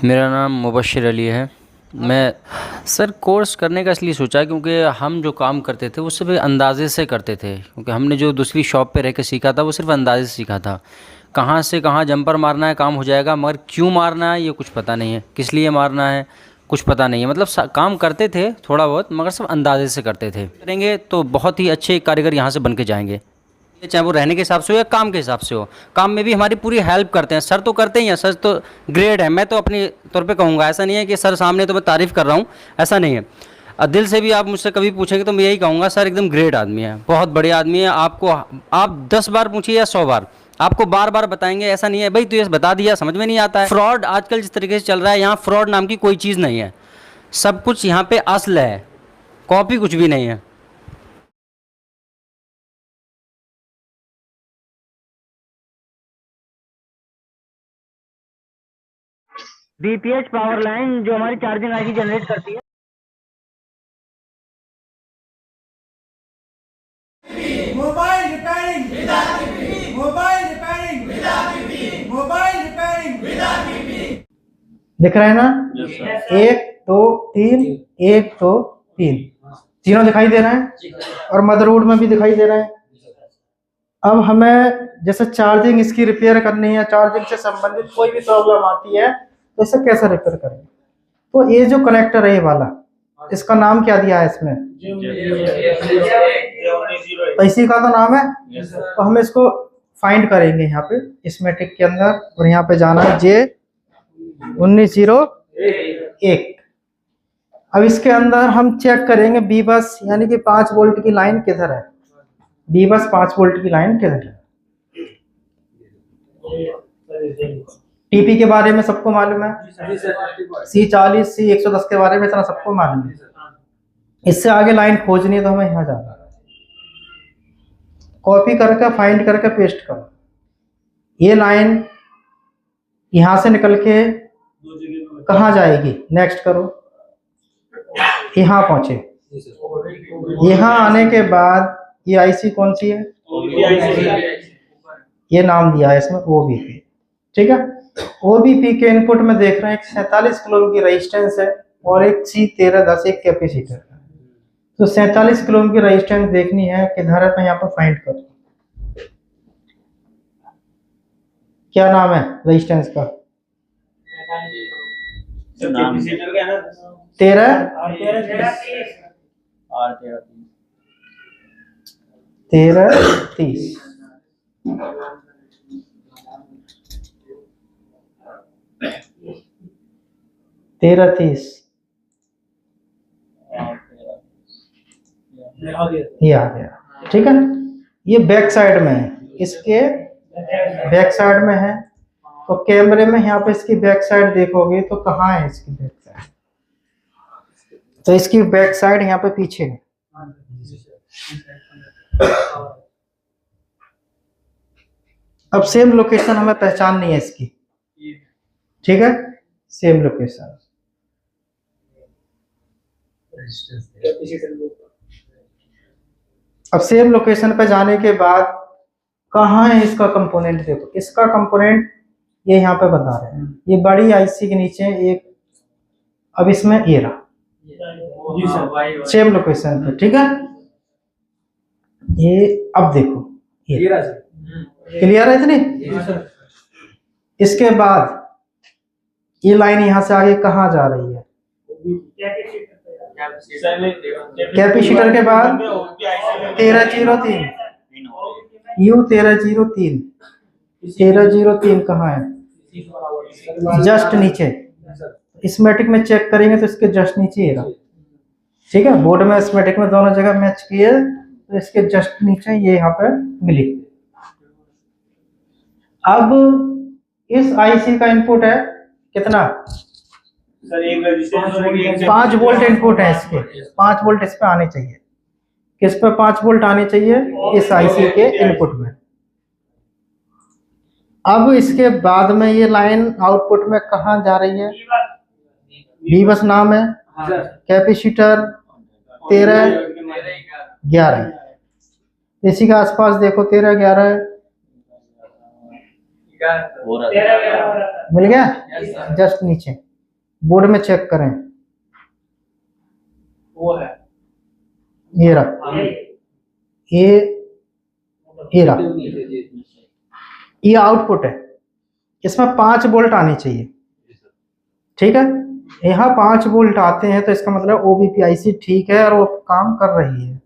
मेरा नाम मुबश्शिर अली है। मैं सर कोर्स करने का इसलिए सोचा क्योंकि हम जो काम करते थे वो सिर्फ अंदाज़े से करते थे, क्योंकि हमने जो दूसरी शॉप पे रह के सीखा था वो सिर्फ अंदाज़े से सीखा था। कहाँ से कहाँ जंपर मारना है काम हो जाएगा, मगर क्यों मारना है ये कुछ पता नहीं है, किस लिए मारना है कुछ पता नहीं है। मतलब काम करते थे थोड़ा बहुत, मगर सब अंदाज़े से करते थे। करेंगे तो बहुत ही अच्छे कारीगर यहाँ से बन के जाएंगे, चाहे वो रहने के हिसाब से हो या काम के हिसाब से हो। काम में भी हमारी पूरी हेल्प करते हैं। सर तो करते ही हैं, सर तो ग्रेट है। मैं तो अपने तौर पे कहूँगा, ऐसा नहीं है कि सर सामने तो मैं तारीफ़ कर रहा हूँ, ऐसा नहीं है। दिल से भी आप मुझसे कभी पूछेंगे तो मैं यही कहूँगा, सर एकदम ग्रेट आदमी है, बहुत बढ़िया आदमी है। आपको आप 10 बार पूछिए या 100 बार, आपको बार बार बताएंगे। ऐसा नहीं है भाई तो ये बता दिया, समझ में नहीं आता है। फ्रॉड आजकल जिस तरीके से चल रहा है, यहाँ फ्रॉड नाम की कोई चीज़ नहीं है। सब कुछ यहाँ पे असल है, कॉपी कुछ भी नहीं है। बीपीएच पावर लाइन जो हमारी चार्जिंग आईसी जनरेट करती है। Mobile repairing, mobile repairing, mobile repairing. दिख रहा है ना? एक दो तीन, एक दो तीन, तीनों दिखाई दे रहे हैं और मदरबोर्ड में भी दिखाई दे रहे हैं। अब हमें जैसे चार्जिंग इसकी रिपेयर करनी है, चार्जिंग से संबंधित कोई भी प्रॉब्लम आती है तो इसे कैसे रिपेयर करें? तो ये जो कनेक्टर है ये वाला, इसका नाम क्या दिया है इसमें? तो इसी का तो नाम है। तो हम इसको फाइंड करेंगे यहाँ पे स्कीमेटिक के अंदर, और यहाँ पे जाना है J1901। अब इसके अंदर हम चेक करेंगे बी बस, यानी कि 5 वोल्ट की लाइन किधर है। बी बस 5 वोल्ट की लाइन किधर है। टीपी के बारे में सबको मालूम है, C40 C110 के बारे में इतना सबको मालूम है। इससे आगे लाइन खोजनी है तो हमें यहाँ जाना है, कॉपी करके फाइंड करके पेस्ट करो। ये लाइन यहां से निकल के कहाँ जाएगी, नेक्स्ट करो, यहाँ पहुंचे। यहाँ आने के बाद ये आईसी कौन सी है, ये नाम दिया है इसमें ओबीपी, ठीक है। ओबीपी के इनपुट में देख रहे हैं 47 किलो ओम की रेजिस्टेंस है और एक C1310 एक कैपेसिटर है। तो 47 किलो ओम की रेजिस्टेंस देखनी है किधर है, तो यहाँ पर फाइंड करो। क्या नाम है रेजिस्टेंस का? 1330 1330 ये आ गया, ठीक है। ये बैक साइड में है, इसके बैक साइड में है। तो कैमरे में यहाँ पे इसकी बैक साइड देखोगे तो कहाँ है इसकी बैक साइड, तो इसकी बैक साइड यहाँ पे पीछे है। अब सेम लोकेशन हमें पहचाननी है इसकी, ठीक है। सेम लोकेशन, अब सेम लोकेशन पे जाने के बाद कहाँ है इसका कंपोनेंट, देखो इसका कंपोनेंट ये यहाँ पे बता रहे हैं, ये बड़ी आईसी के नीचे एक। अब इसमें ये रहा सेम लोकेशन पे, ठीक है। ये अब देखो ये क्लियर है इतनी। इसके बाद ये लाइन यहाँ से आगे कहाँ जा रही है, कैपेसिटर के बाद 1303 U1303 1303 कहाँ है, जस्ट नीचे। स्कीमेटिक में चेक करेंगे तो इसके जस्ट नीचे ये रहा, ठीक है। बोर्ड में स्कीमेटिक में दोनों जगह मैच किए तो इसके जस्ट नीचे ये यहाँ पे मिली। अब इस आईसी का इनपुट है कितना, 5 वोल्ट इनपुट है इसके, 5 वोल्ट इस पे आने चाहिए। किस पे 5 वोल्ट आने चाहिए, इस आईसी के इनपुट में। अब इसके बाद में ये लाइन आउटपुट में कहाँ जा रही है, बी बस नाम है, कैपेसिटर 1311, इसी के आसपास देखो 1311 मिल गया, जस्ट नीचे। बोर्ड में चेक करें, वो है ये रहा, ये रहा, ये आउटपुट है। इसमें 5 वोल्ट आनी चाहिए, ठीक है। यहाँ 5 वोल्ट आते हैं तो इसका मतलब OBPIC ठीक है और वो काम कर रही है।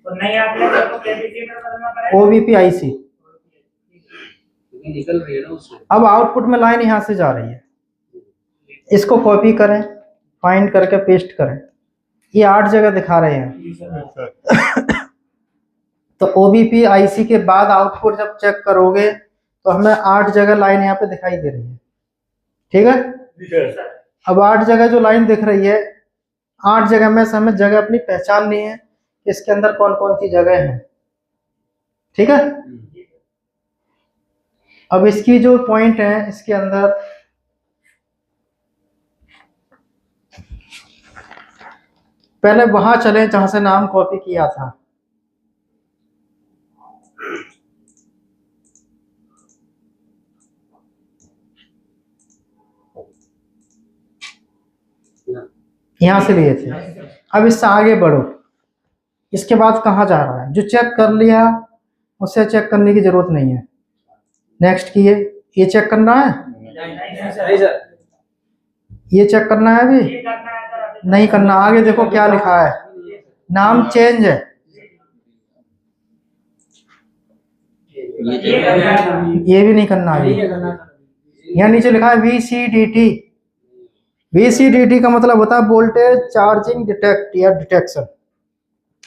तो नहीं आते हैं तो कैपेसिटर बदलना पड़ेगा। OBPIC निकल रही है ना उससे। अब आउटपुट में लाइन यहाँ से जा रही है, इसको कॉपी करें, फाइंड करके पेस्ट करें। ये 8 जगह दिखा रहे हैं। तो OBPIC के बाद आउटपुट जब चेक करोगे तो हमें 8 जगह लाइन यहाँ पे दिखाई दे रही है, ठीक है। अब 8 जगह जो लाइन दिख रही है, 8 जगह में से हमें जगह अपनी पहचाननी है कि इसके अंदर कौन कौन सी जगह है, ठीक है। अब इसकी जो पॉइंट है इसके अंदर पहले वहां चले जहां से नाम कॉपी किया था। यहां से लिए थे। अब इससे आगे बढ़ो, इसके बाद कहाँ जा रहा है, जो चेक कर लिया उसे चेक करने की जरूरत नहीं है। नेक्स्ट किए, ये चेक करना है, ये चेक करना है, अभी नहीं करना। आगे देखो क्या लिखा है, नाम चेंज है, ये भी नहीं करना है। यहाँ नीचे लिखा है VCDT। VCDT का मतलब होता है वोल्टेज चार्जिंग डिटेक्ट या डिटेक्शन,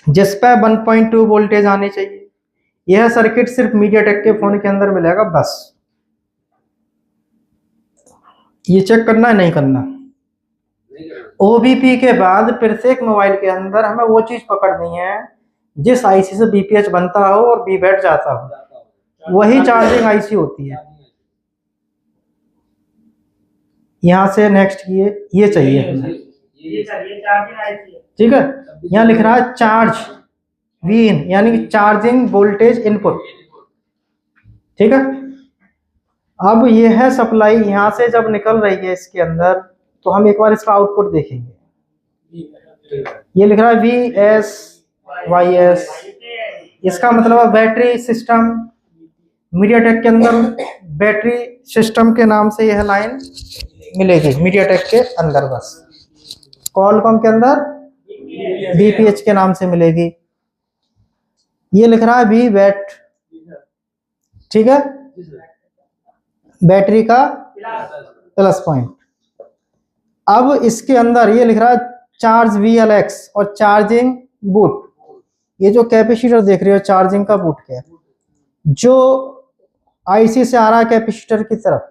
जिस पे 1.2 वोल्टेज आनी चाहिए। यह सर्किट सिर्फ मीडियाटेक के फोन के अंदर मिलेगा, बस। ये चेक करना है, नहीं करना। OBP के बाद प्रत्येक मोबाइल के अंदर हमें वो चीज पकड़नी है जिस IC से BPH बनता हो और B बैठ जाता हो, वही चार्जिंग IC होती है। यहाँ से नेक्स्ट किए, ये चाहिए हमें, ठीक है। यहाँ लिख रहा है चार्ज VIN यानी कि चार्जिंग वोल्टेज इनपुट, ठीक है। अब ये है सप्लाई, यहाँ से जब निकल रही है इसके अंदर तो हम एक बार इसका आउटपुट देखेंगे। ये लिख रहा है VSYS, इसका मतलब है बैटरी सिस्टम। मीडियाटेक के अंदर बैटरी सिस्टम के नाम से यह लाइन मिलेगी मीडियाटेक के अंदर, बस। कॉलकॉम के अंदर BPH के नाम से मिलेगी। ये लिख रहा है V बैट, ठीक है, बैटरी का प्लस पॉइंट। अब इसके अंदर ये लिख रहा है चार्ज VLX और चार्जिंग बूट। ये जो कैपेसिटर देख रहे हो चार्जिंग का बूट कैप, जो IC से आ रहा है कैपेसिटर की तरफ,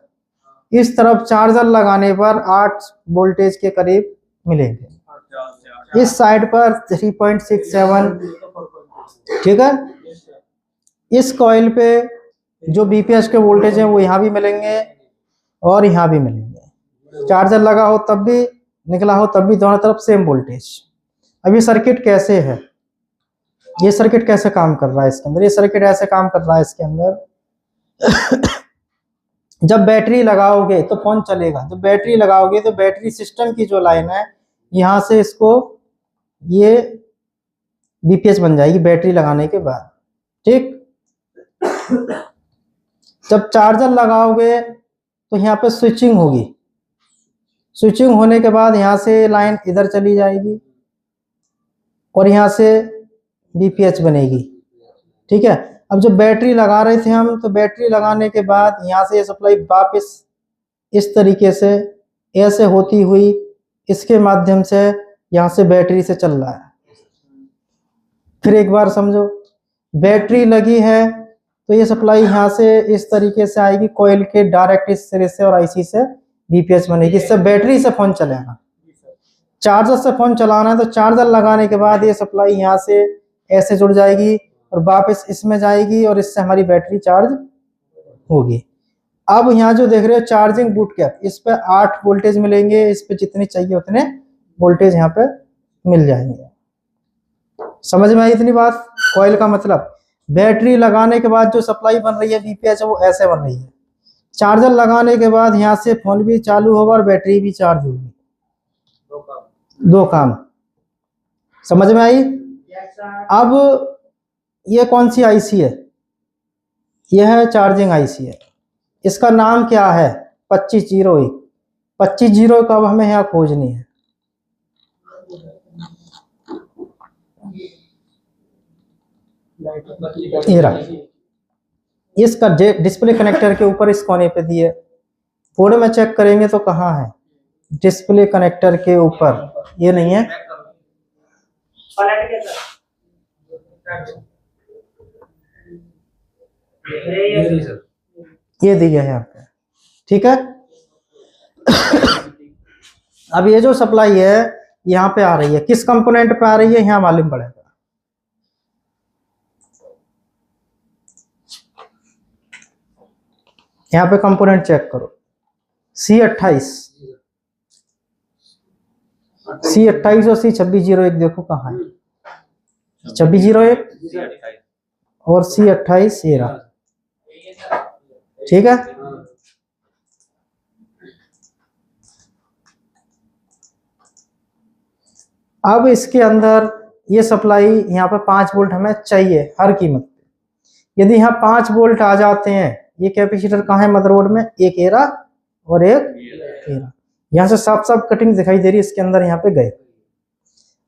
इस तरफ चार्जर लगाने पर 8 वोल्टेज के करीब मिलेंगे। इस साइड पर 3.67, ठीक है। इस कॉइल पे जो BPH के वोल्टेज हैं वो यहाँ भी मिलेंगे और यहाँ भी मिलेंगे। चार्जर लगा हो तब भी, निकला हो तब भी, दोनों तरफ सेम वोल्टेज। अब ये सर्किट कैसे है, ये सर्किट कैसे काम कर रहा है इसके अंदर? ये सर्किट ऐसे काम कर रहा है इसके अंदर जब बैटरी लगाओगे तो फोन चलेगा। जब बैटरी लगाओगे तो बैटरी सिस्टम की जो लाइन है यहाँ से इसको ये BPH बन जाएगी बैटरी लगाने के बाद, ठीक। जब चार्जर लगाओगे तो यहाँ पे स्विचिंग होगी, स्विचिंग होने के बाद यहाँ से लाइन इधर चली जाएगी और यहाँ से BPH बनेगी, ठीक है। अब जब बैटरी लगा रहे थे हम, तो बैटरी लगाने के बाद यहाँ से ये सप्लाई वापस इस तरीके से ऐसे होती हुई इसके माध्यम से यहाँ से बैटरी से चल रहा है। फिर एक बार समझो, बैटरी लगी है तो ये सप्लाई यहाँ से इस तरीके से आएगी कॉइल के डायरेक्ट इस सिरे से और IC से BPH बनेगी। इससे बैटरी से फोन चलेगा। चार्जर से फोन चलाना है तो चार्जर लगाने के बाद ये सप्लाई यहाँ से ऐसे जुड़ जाएगी और वापस इसमें जाएगी और इससे हमारी बैटरी चार्ज होगी। अब यहाँ जो देख रहे हो चार्जिंग बूट कैप, इस पे 8 वोल्टेज मिलेंगे, इस पे जितने चाहिए उतने वोल्टेज यहाँ पे मिल जाएंगे। समझ में आई इतनी बात? कॉइल का मतलब बैटरी लगाने के बाद जो सप्लाई बन रही है BPH वो ऐसे बन रही है। चार्जर लगाने के बाद यहाँ से फोन भी चालू होगा और बैटरी भी चार्ज होगी, दो काम। समझ में आई? अब ये कौन सी आईसी है? यह है चार्जिंग आईसी है। इसका नाम क्या है? 2501। 2501 का अब हमें यहाँ खोजनी है। ये रहा, इसका डिस्प्ले कनेक्टर के ऊपर इस कोने पे दिए। बोर्ड में चेक करेंगे तो कहाँ है? डिस्प्ले कनेक्टर के ऊपर, ये नहीं है। ये दिया है यहाँ पे, ठीक है। अब ये जो सप्लाई है यहाँ पे आ रही है, किस कंपोनेंट पे आ रही है यहाँ मालूम पड़ेगा। यहाँ पे कंपोनेंट चेक करो, C28 और C2601 देखो कहाँ है। 2601 और C28 ये रहा, ठीक है। अब इसके अंदर ये सप्लाई यहाँ पे 5 वोल्ट हमें चाहिए हर कीमत पे। यदि यहाँ 5 वोल्ट आ जाते हैं, ये कैपेसिटर कहाँ है मदरबोर्ड में? एक एरा और एक एरा, यहाँ से साफ साफ कटिंग दिखाई दे रही है इसके अंदर, यहाँ पे गए।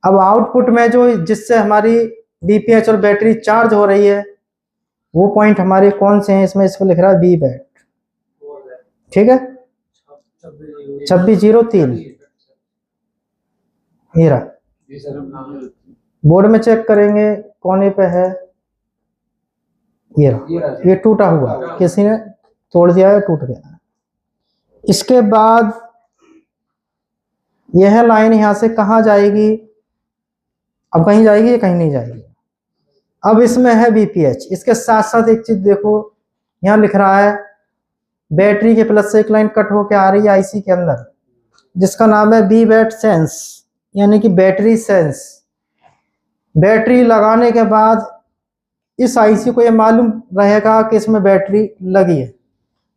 अब आउटपुट में जो जिससे हमारी बीपीएच और बैटरी चार्ज हो रही है वो पॉइंट हमारे कौन से हैं? इसमें इसको लिख रहा है बी बैट, ठीक है। 2603 ये रहा। बोर्ड में चेक करेंगे कोने पे है, ये रहा। ये टूटा हुआ, किसी ने तोड़ दिया है, टूट गया। इसके बाद यह लाइन यहाँ से कहाँ जाएगी? अब कहीं जाएगी या कहीं नहीं जाएगी? अब इसमें है बीपीएच। इसके साथ साथ एक चीज देखो, यहाँ लिख रहा है बैटरी के प्लस से एक लाइन कट होके आ रही है आईसी के अंदर, जिसका नाम है बी बैट सेंस, यानी कि बैटरी सेंस। बैटरी लगाने के बाद इस आईसी को ये मालूम रहेगा कि इसमें बैटरी लगी है।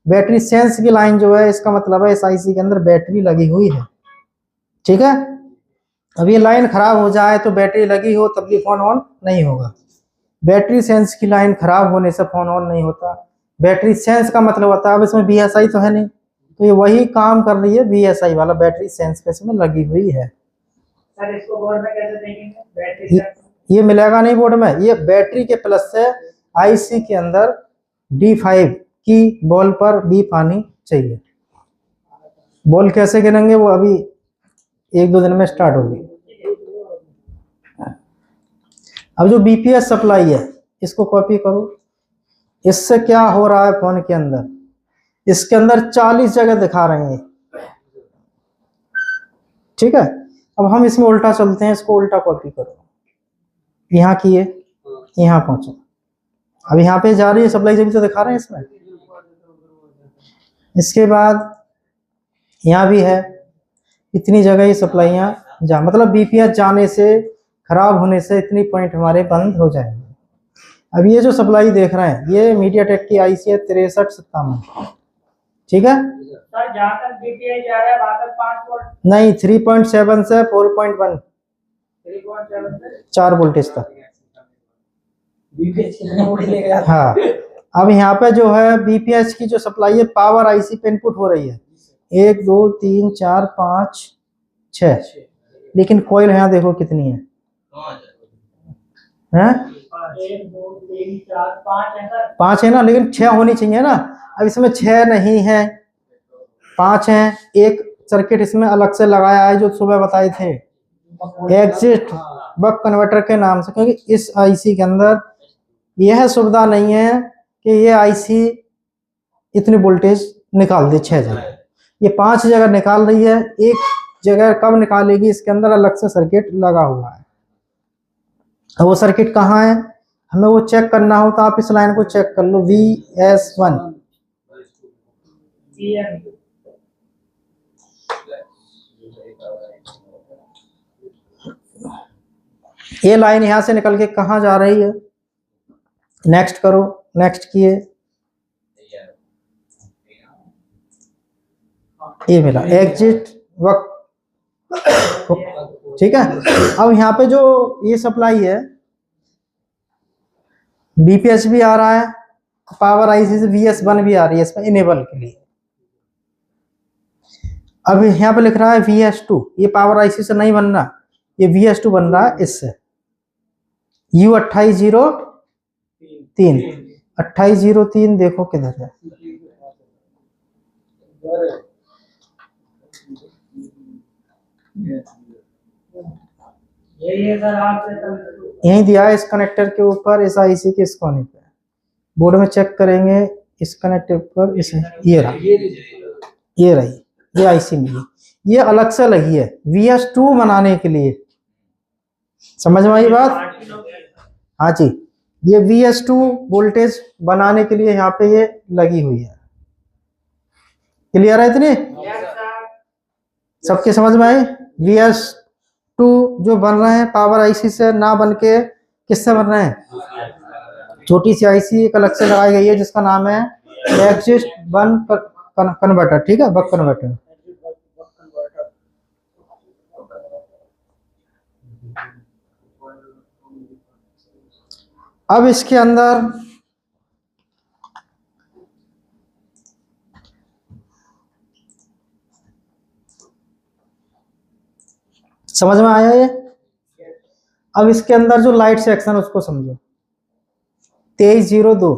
बैटरी सेंस की लाइन जो है, इसका मतलब है इस आईसी के अंदर बैटरी लगी हुई है, ठीक है। अब ये लाइन खराब हो जाए तो बैटरी लगी हो तब भी फोन ऑन नहीं होगा। बैटरी सेंस की लाइन खराब होने से फोन ऑन नहीं होता। बैटरी सेंस का मतलब होता है, अब इसमें बीएसआई तो है नहीं, तो ये वही काम कर रही है बीएसआई वाला, बैटरी सेंस के इसमें लगी हुई है। सर इसको बोर्ड में कैसे देखेंगे? बैटरी ये मिलेगा नहीं बोर्ड में। ये बैटरी के प्लस से आईसी के अंदर D5 की बॉल पर बीप आनी चाहिए। बॉल कैसे गिनेंगे वो अभी 1-2 दिन में स्टार्ट होगी। अब जो बीपीएस सप्लाई है इसको कॉपी करो। इससे क्या हो रहा है फोन के अंदर? इसके अंदर 40 जगह दिखा रहे हैं, ठीक है। अब हम इसमें उल्टा चलते हैं, इसको उल्टा कॉपी करो। यहाँ किए, यहाँ पहुंचो। अब यहाँ पे जा रही है सप्लाई, जब तो दिखा रहे हैं इसमें। इसके बाद यहाँ भी है, इतनी जगह ये सप्लाइयाँ जा, मतलब बीपीएस जाने से, खराब होने से इतनी पॉइंट हमारे बंद हो जाएंगे। अब ये जो सप्लाई देख रहे हैं ये मीडियाटेक की आईसी है 6357, ठीक है। सर जहाँ तक बीपीएच जा रहा है वहाँ तक 5 वोल्ट नहीं, 3.7 से 4.1, 3.7 से 4 वोल्टेज तक। हाँ, अब यहाँ पे जो है बीपीएच की जो सप्लाई है पावर आईसी पे इनपुट हो रही है 1 2 3 4 5 6, लेकिन कॉइल यहाँ देखो कितनी है, हैं? 1 2 3 4 5 है सर, 5 है ना, लेकिन 6 होनी चाहिए ना। अब इसमें 6 नहीं है, 5 है। एक सर्किट इसमें अलग से लगाया है जो सुबह बताए थे, एग्जिट बक कन्वर्टर के नाम से, क्योंकि इस आईसी के अंदर यह सुविधा नहीं है कि ये आईसी इतनी वोल्टेज निकाल दे 6 जगह। ये 5 जगह निकाल रही है, एक जगह कब निकालेगी, इसके अंदर अलग से सर्किट लगा हुआ है। अब वो सर्किट कहाँ है, हमें वो चेक करना हो तो आप इस लाइन को चेक कर लो, VS1। ये लाइन यहाँ से निकल के कहाँ जा रही है? नेक्स्ट करो, नेक्स्ट किए, ये मिला एग्जिट वक्त, ठीक है। अब यहाँ पे जो ये सप्लाई है बीपीएच भी आ रहा है, पावर आईसी से VS1 भी आ रही है इसमें इनेबल के लिए। अब यहाँ पे लिख रहा है VS2, ये पावर आईसी से नहीं बन रहा, ये VS2 बन रहा है इससे। U2803, 2803 देखो किधर है, यही दिया है इस कनेक्टर के ऊपर, इस आईसी के इस कोने पे। बोर्ड में चेक करेंगे इस कनेक्टर पर, इस ये रहा, ये रही, ये आईसी मिली, ये अलग से लगी है VS2 बनाने के लिए। समझ में आई बात? हाँ जी, ये VS2 वोल्टेज बनाने के लिए यहाँ पे ये लगी हुई है। क्लियर है इतनी? सबके समझ में आई? VS2 जो बन रहे हैं पावर आईसी से ना बन के किससे बन रहे हैं? छोटी सी आईसी एक अलग से लगाई गई है जिसका नाम है एग्जिट वन कन्वर्टर, ठीक है, बक कन्वर्टर। अब इसके अंदर समझ में आया ये? अब इसके अंदर जो लाइट सेक्शन उसको समझो। 2302